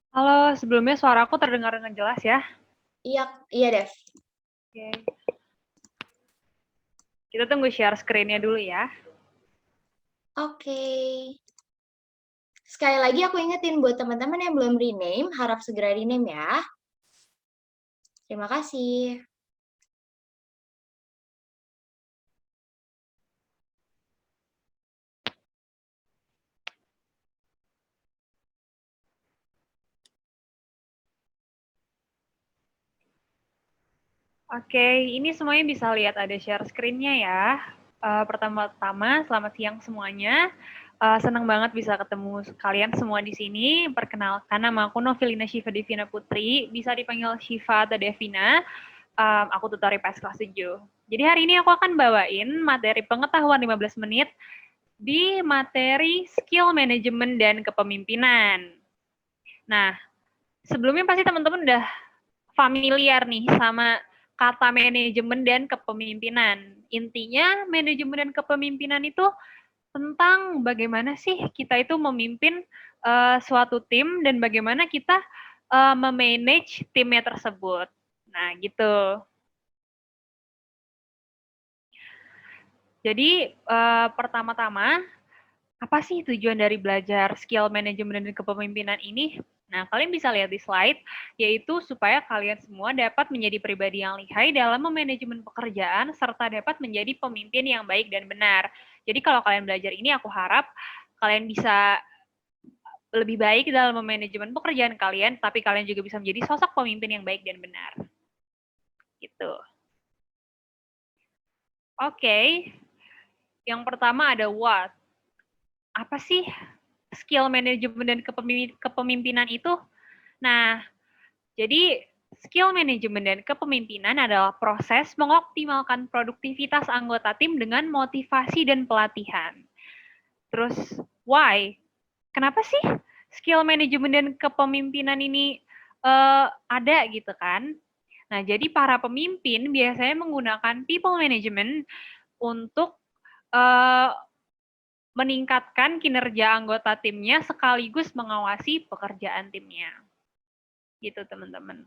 Halo, sebelumnya suaraku terdengar dengan jelas ya? Iya, iya Dev. Oke. Kita tunggu share screen-nya dulu ya. Oke. Sekali lagi aku ingetin buat teman-teman yang belum rename, harap segera rename ya. Terima kasih. Oke, ini semuanya bisa lihat ada share screen-nya ya. Pertama-tama, selamat siang semuanya. Senang banget bisa ketemu kalian semua di sini. Perkenalkan, nama aku Novelina Shiva Devina Putri. Bisa dipanggil Shiva atau Devina. Aku tutor IPS kelas 7. Jadi hari ini aku akan bawain materi pengetahuan 15 menit di materi skill manajemen dan kepemimpinan. Nah, sebelumnya pasti teman-teman udah familiar nih sama kata manajemen dan kepemimpinan. Intinya manajemen dan kepemimpinan itu tentang bagaimana sih kita itu memimpin suatu tim dan bagaimana kita memanage timnya tersebut. Nah, gitu. Jadi pertama-tama apa sih tujuan dari belajar skill manajemen dan kepemimpinan ini? Nah, kalian bisa lihat di slide, yaitu supaya kalian semua dapat menjadi pribadi yang lihai dalam memanajemen pekerjaan, serta dapat menjadi pemimpin yang baik dan benar. Jadi kalau kalian belajar ini, aku harap kalian bisa lebih baik dalam memanajemen pekerjaan kalian, tapi kalian juga bisa menjadi sosok pemimpin yang baik dan benar. Gitu. Oke, yang pertama ada what. Apa sih skill manajemen dan kepemimpinan itu? Nah, jadi skill manajemen dan kepemimpinan adalah proses mengoptimalkan produktivitas anggota tim dengan motivasi dan pelatihan. Terus, why? Kenapa sih skill manajemen dan kepemimpinan ini ada gitu kan? Nah, jadi para pemimpin biasanya menggunakan people management untuk uh, meningkatkan kinerja anggota timnya sekaligus mengawasi pekerjaan timnya. Gitu, teman-teman.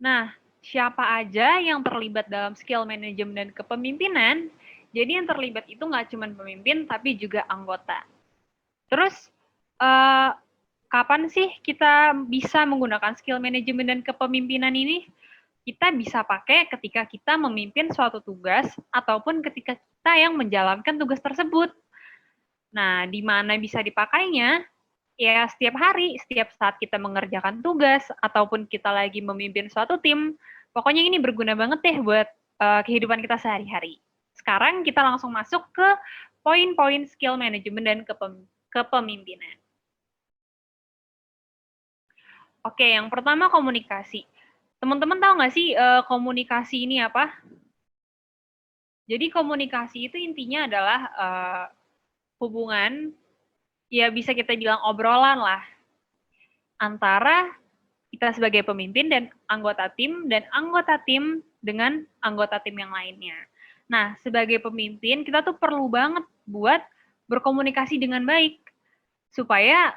Nah, siapa aja yang terlibat dalam skill manajemen dan kepemimpinan? Jadi yang terlibat itu nggak cuma pemimpin, tapi juga anggota. Terus, eh, kapan sih kita bisa menggunakan skill manajemen dan kepemimpinan ini? Kita bisa pakai ketika kita memimpin suatu tugas, ataupun ketika kita yang menjalankan tugas tersebut. Nah, di mana bisa dipakainya? Ya, setiap hari, setiap saat kita mengerjakan tugas, ataupun kita lagi memimpin suatu tim, pokoknya ini berguna banget deh buat kehidupan kita sehari-hari. Sekarang kita langsung masuk ke poin-poin skill manajemen dan kepemimpinan. Oke, yang pertama komunikasi. Teman-teman tahu nggak sih komunikasi ini apa? Jadi komunikasi itu intinya adalah hubungan, ya bisa kita bilang obrolan lah, antara kita sebagai pemimpin dan anggota tim dengan anggota tim yang lainnya. Nah, sebagai pemimpin kita tuh perlu banget buat berkomunikasi dengan baik supaya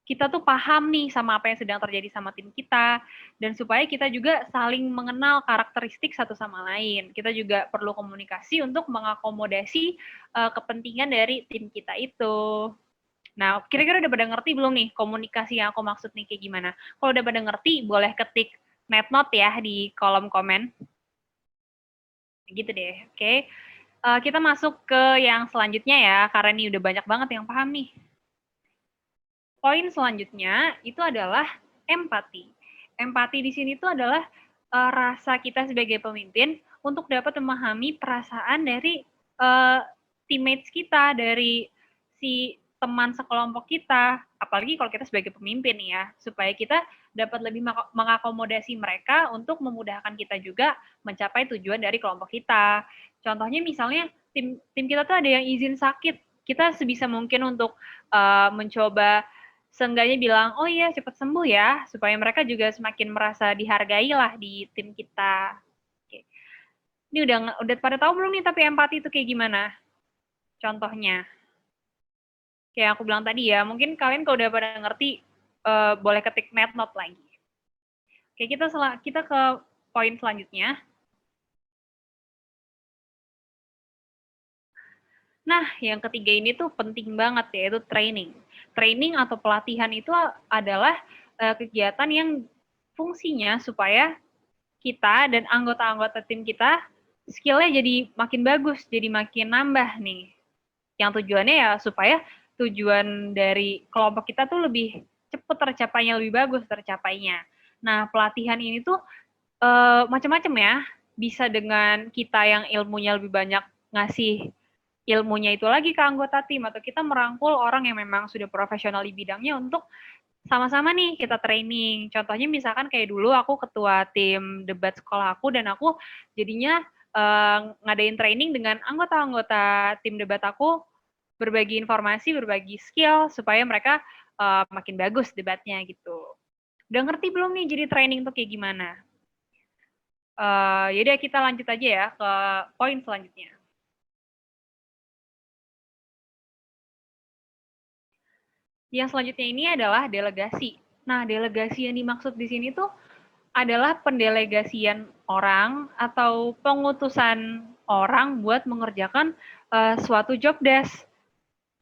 kita tuh paham nih sama apa yang sedang terjadi sama tim kita dan supaya kita juga saling mengenal karakteristik satu sama lain. Kita juga perlu komunikasi untuk mengakomodasi kepentingan dari tim kita itu. Nah, kira-kira udah pada ngerti belum nih komunikasi yang aku maksud nih kayak gimana? Kalau udah pada ngerti, boleh ketik note ya di kolom komen. Gitu deh, oke. Kita masuk ke yang selanjutnya ya, karena ini udah banyak banget yang paham nih. Poin selanjutnya itu adalah empati. Empati di sini tuh adalah rasa kita sebagai pemimpin untuk dapat memahami perasaan dari teammates kita, dari si teman sekelompok kita, apalagi kalau kita sebagai pemimpin ya, supaya kita dapat lebih mengakomodasi mereka untuk memudahkan kita juga mencapai tujuan dari kelompok kita. Contohnya misalnya tim kita tuh ada yang izin sakit, kita sebisa mungkin untuk mencoba seenggaknya bilang, oh iya cepat sembuh ya, supaya mereka juga semakin merasa dihargai lah di tim kita. Oke. Ini udah pada tahu belum nih tapi empati itu kayak gimana? Contohnya. kayak aku bilang tadi ya, mungkin kalian kalau udah pada ngerti, boleh ketik NetNote lagi. Oke, kita ke poin selanjutnya. Nah, yang ketiga ini tuh penting banget, yaitu training. Training atau pelatihan itu adalah kegiatan yang fungsinya supaya kita dan anggota-anggota tim kita skill-nya jadi makin bagus, jadi makin nambah nih. Yang tujuannya ya supaya tujuan dari kelompok kita tuh lebih cepat tercapainya, lebih bagus tercapainya. Nah, pelatihan ini tuh macam-macam ya. Bisa dengan kita yang ilmunya lebih banyak ngasih ilmunya itu lagi ke anggota tim, atau kita merangkul orang yang memang sudah profesional di bidangnya untuk sama-sama nih kita training. Contohnya misalkan kayak dulu aku ketua tim debat sekolah aku, dan aku jadinya ngadain training dengan anggota-anggota tim debat aku, berbagi informasi, berbagi skill supaya mereka makin bagus debatnya gitu. Udah ngerti belum nih jadi training tuh kayak gimana? Yaudah kita lanjut aja ya ke poin selanjutnya. Yang selanjutnya ini adalah delegasi. Nah, delegasi yang dimaksud di sini tuh adalah pendelegasian orang atau pengutusan orang buat mengerjakan suatu job desk.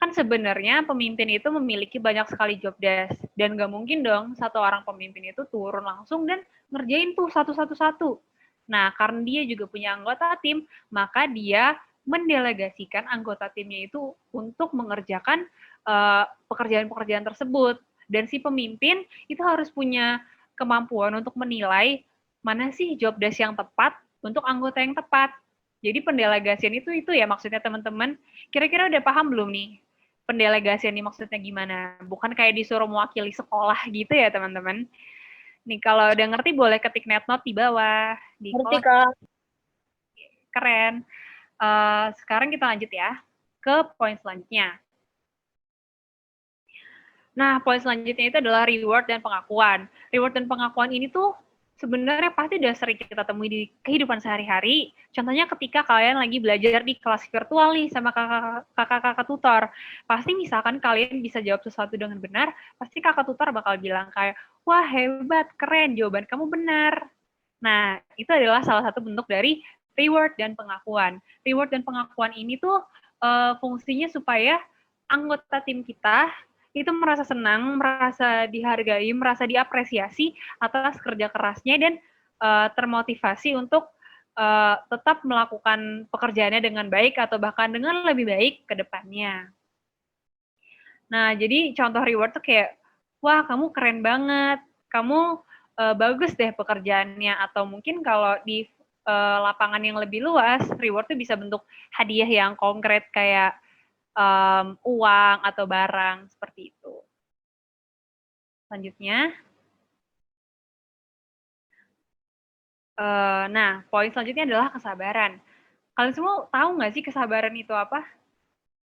Kan sebenarnya pemimpin itu memiliki banyak sekali job desk, dan nggak mungkin dong satu orang pemimpin itu turun langsung dan ngerjain tuh satu-satu. Nah, karena dia juga punya anggota tim, maka dia mendelegasikan anggota timnya itu untuk mengerjakan pekerjaan-pekerjaan tersebut. Dan si pemimpin itu harus punya kemampuan untuk menilai mana sih job desk yang tepat untuk anggota yang tepat. Jadi pendelegasian itu ya maksudnya teman-teman. Kira-kira udah paham belum nih? Pendelegasian ini maksudnya gimana? Bukan kayak disuruh mewakili sekolah gitu ya teman-teman. Nih kalau udah ngerti boleh ketik NetNote di bawah. Di Ngerti, Kak. Keren. Sekarang kita lanjut ya ke poin selanjutnya. Nah, poin selanjutnya itu adalah reward dan pengakuan. Reward dan pengakuan ini tuh sebenarnya pasti udah sering kita temui di kehidupan sehari-hari. Contohnya ketika kalian lagi belajar di kelas virtual nih sama kakak-kakak tutor. Pasti misalkan kalian bisa jawab sesuatu dengan benar, pasti kakak tutor bakal bilang kayak, wah hebat, keren, jawaban kamu benar. Nah, itu adalah salah satu bentuk dari reward dan pengakuan. Reward dan pengakuan ini tuh fungsinya supaya anggota tim kita itu merasa senang, merasa dihargai, merasa diapresiasi atas kerja kerasnya, dan termotivasi untuk tetap melakukan pekerjaannya dengan baik atau bahkan dengan lebih baik ke depannya. Nah, jadi contoh reward tuh kayak, wah kamu keren banget, kamu bagus deh pekerjaannya, atau mungkin kalau di lapangan yang lebih luas, reward tuh bisa bentuk hadiah yang konkret kayak uang atau barang, seperti itu. Selanjutnya, nah poin selanjutnya adalah kesabaran. Kalian semua tahu nggak sih kesabaran itu apa?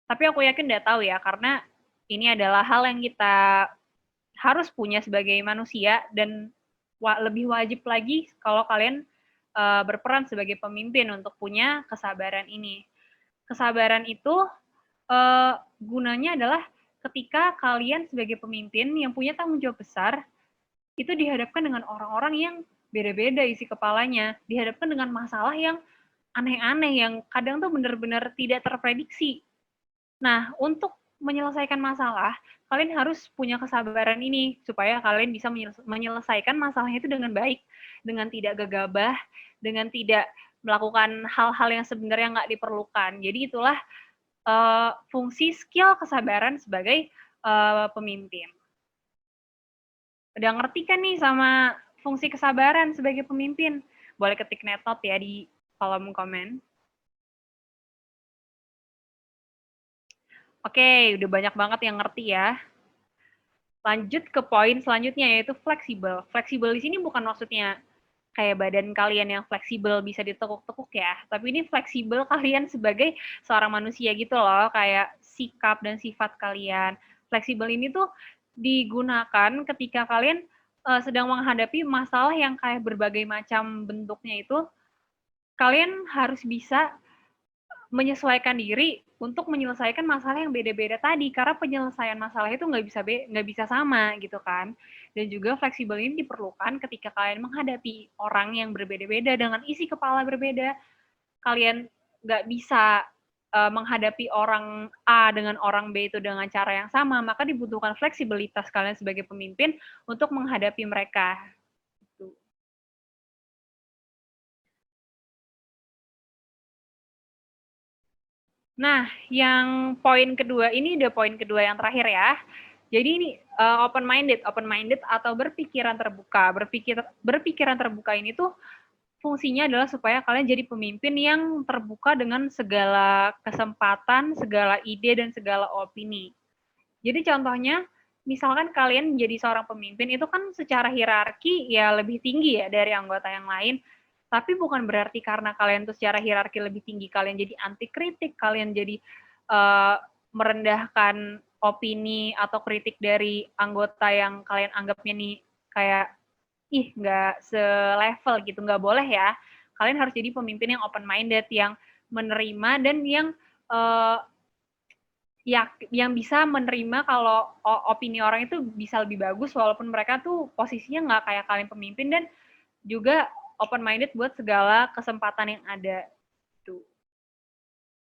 Tapi aku yakin udah tahu ya, karena ini adalah hal yang kita harus punya sebagai manusia, dan lebih wajib lagi kalau kalian berperan sebagai pemimpin untuk punya kesabaran ini. Kesabaran itu gunanya adalah ketika kalian sebagai pemimpin yang punya tanggung jawab besar, itu dihadapkan dengan orang-orang yang beda-beda isi kepalanya, dihadapkan dengan masalah yang aneh-aneh, yang kadang tuh benar-benar tidak terprediksi. Nah, untuk menyelesaikan masalah, kalian harus punya kesabaran ini, supaya kalian bisa menyelesaikan masalahnya itu dengan baik, dengan tidak gegabah, dengan tidak melakukan hal-hal yang sebenarnya nggak diperlukan. Jadi itulah fungsi skill kesabaran sebagai pemimpin. Udah ngerti kan nih sama fungsi kesabaran sebagai pemimpin? Boleh ketik NetNote ya di kolom komen. Oke, udah banyak banget yang ngerti ya. Lanjut ke poin selanjutnya, yaitu fleksibel. Fleksibel di sini bukan maksudnya kayak badan kalian yang fleksibel bisa ditekuk-tekuk ya, tapi ini fleksibel kalian sebagai seorang manusia gitu loh, kayak sikap dan sifat kalian. Fleksibel ini tuh digunakan ketika kalian sedang menghadapi masalah yang kayak berbagai macam bentuknya itu, kalian harus bisa menyesuaikan diri untuk menyelesaikan masalah yang beda-beda tadi, karena penyelesaian masalah itu nggak bisa sama gitu kan. Dan juga fleksibel ini diperlukan ketika kalian menghadapi orang yang berbeda-beda dengan isi kepala berbeda. Kalian nggak bisa menghadapi orang A dengan orang B itu dengan cara yang sama, maka dibutuhkan fleksibilitas kalian sebagai pemimpin untuk menghadapi mereka. Nah, yang poin kedua ini udah poin kedua yang terakhir ya. Jadi ini open minded atau berpikiran terbuka. Berpikiran terbuka ini tuh fungsinya adalah supaya kalian jadi pemimpin yang terbuka dengan segala kesempatan, segala ide dan segala opini. Jadi contohnya, misalkan kalian menjadi seorang pemimpin itu kan secara hierarki ya lebih tinggi ya dari anggota yang lain. Tapi bukan berarti karena kalian tuh secara hierarki lebih tinggi, kalian jadi anti kritik, kalian jadi merendahkan opini atau kritik dari anggota yang kalian anggapnya nih kayak ih nggak selevel gitu, nggak boleh ya. Kalian harus jadi pemimpin yang open minded, yang menerima dan yang yang bisa menerima kalau opini orang itu bisa lebih bagus walaupun mereka tuh posisinya nggak kayak kalian pemimpin, dan juga open minded buat segala kesempatan yang ada. Tuh.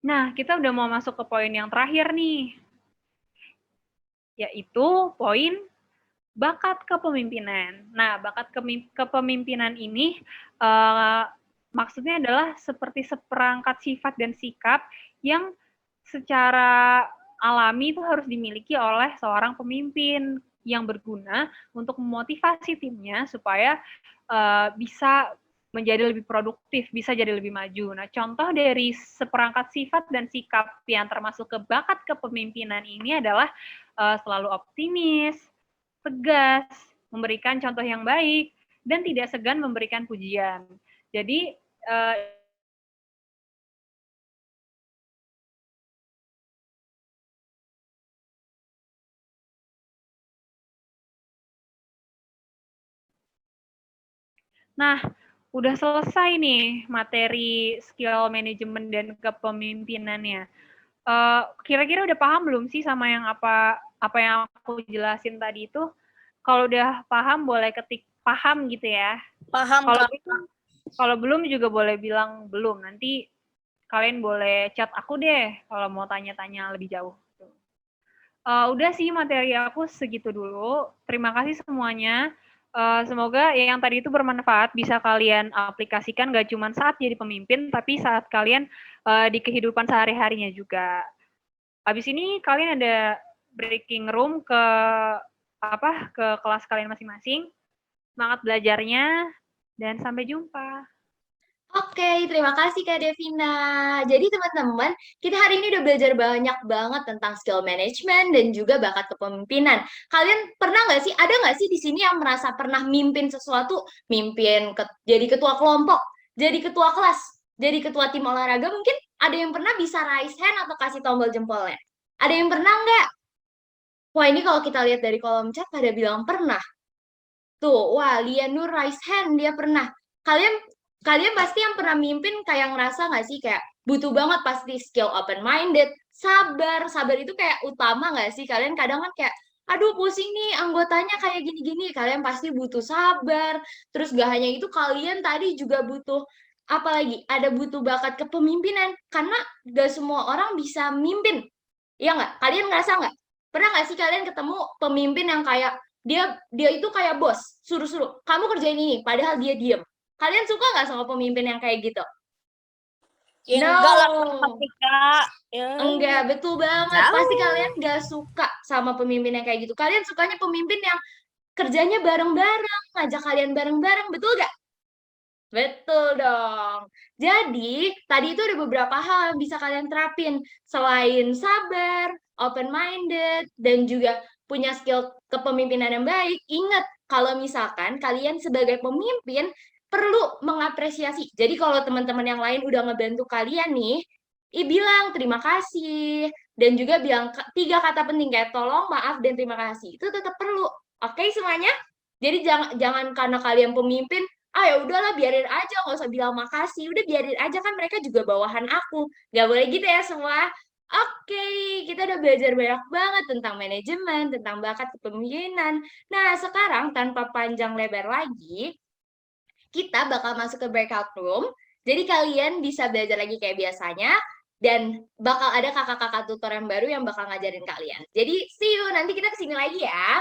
Nah, kita udah mau masuk ke poin yang terakhir nih, yaitu poin bakat kepemimpinan. Nah, bakat kepemimpinan ini maksudnya adalah seperti seperangkat sifat dan sikap yang secara alami itu harus dimiliki oleh seorang pemimpin yang berguna untuk memotivasi timnya supaya bisa menjadi lebih produktif, bisa jadi lebih maju. Nah, contoh dari seperangkat sifat dan sikap yang termasuk ke bakat kepemimpinan ini adalah selalu optimis, tegas, memberikan contoh yang baik, dan tidak segan memberikan pujian. Jadi, nah, udah selesai nih materi skill manajemen dan kepemimpinannya. Kira-kira udah paham belum sih sama yang apa yang aku jelasin tadi itu? Kalau udah paham boleh ketik paham gitu ya. Paham, Kalau belum juga boleh bilang belum. Nanti kalian boleh chat aku deh kalau mau tanya-tanya lebih jauh. Udah sih materi aku segitu dulu. Terima kasih semuanya. Semoga yang tadi itu bermanfaat, bisa kalian aplikasikan gak cuma saat jadi pemimpin, tapi saat kalian di kehidupan sehari-harinya juga. Habis ini kalian ada breaking room ke kelas kalian masing-masing. Semangat belajarnya dan sampai jumpa. Oke, terima kasih Kak Devina. Jadi teman-teman, kita hari ini udah belajar banyak banget tentang skill management dan juga bakat kepemimpinan. Kalian pernah nggak sih, ada nggak sih di sini yang merasa pernah mimpin sesuatu, jadi ketua kelompok, jadi ketua kelas, jadi ketua tim olahraga, mungkin ada yang pernah bisa raise hand atau kasih tombol jempolnya? Ada yang pernah nggak? Wah, ini kalau kita lihat dari kolom chat pada bilang pernah. Tuh, wah, Lia Nur raise hand, dia pernah. Kalian kalian pasti yang pernah mimpin kayak ngerasa nggak sih kayak butuh banget pasti skill open minded, sabar itu kayak utama nggak sih? Kalian kadang kan kayak aduh pusing nih anggotanya kayak gini-gini, kalian pasti butuh sabar. Terus gak hanya itu, kalian tadi juga butuh apalagi ada butuh bakat kepemimpinan karena gak semua orang bisa mimpin. Iya nggak? Kalian ngerasa nggak? Pernah nggak sih kalian ketemu pemimpin yang kayak dia itu kayak bos, suruh-suruh kamu kerjain ini, padahal dia diem. Kalian suka nggak sama pemimpin yang kayak gitu? Ya, No. enggak lah, Kak. Ya. Enggak, betul banget. Jauh. Pasti kalian nggak suka sama pemimpin yang kayak gitu. Kalian sukanya pemimpin yang kerjanya bareng-bareng, ngajak kalian bareng-bareng, betul nggak? Betul dong. Jadi, tadi itu ada beberapa hal yang bisa kalian terapin. Selain sabar, open-minded, dan juga punya skill kepemimpinan yang baik, ingat kalau misalkan kalian sebagai pemimpin perlu mengapresiasi. Jadi kalau teman-teman yang lain udah ngebantu kalian nih, bilang terima kasih. Dan juga bilang 3 kata penting kayak tolong, maaf, dan terima kasih. Itu tetap perlu. Oke semuanya? Jadi jangan karena kalian pemimpin, ya udahlah biarin aja, nggak usah bilang makasih, udah biarin aja kan mereka juga bawahan aku, nggak boleh gitu ya semua. Oke, kita udah belajar banyak banget tentang manajemen, tentang bakat kepemimpinan. Nah, sekarang tanpa panjang lebar lagi, kita bakal masuk ke breakout room. Jadi kalian bisa belajar lagi kayak biasanya, dan bakal ada kakak-kakak tutor yang baru yang bakal ngajarin kalian. Jadi, see you, nanti kita kesini lagi ya.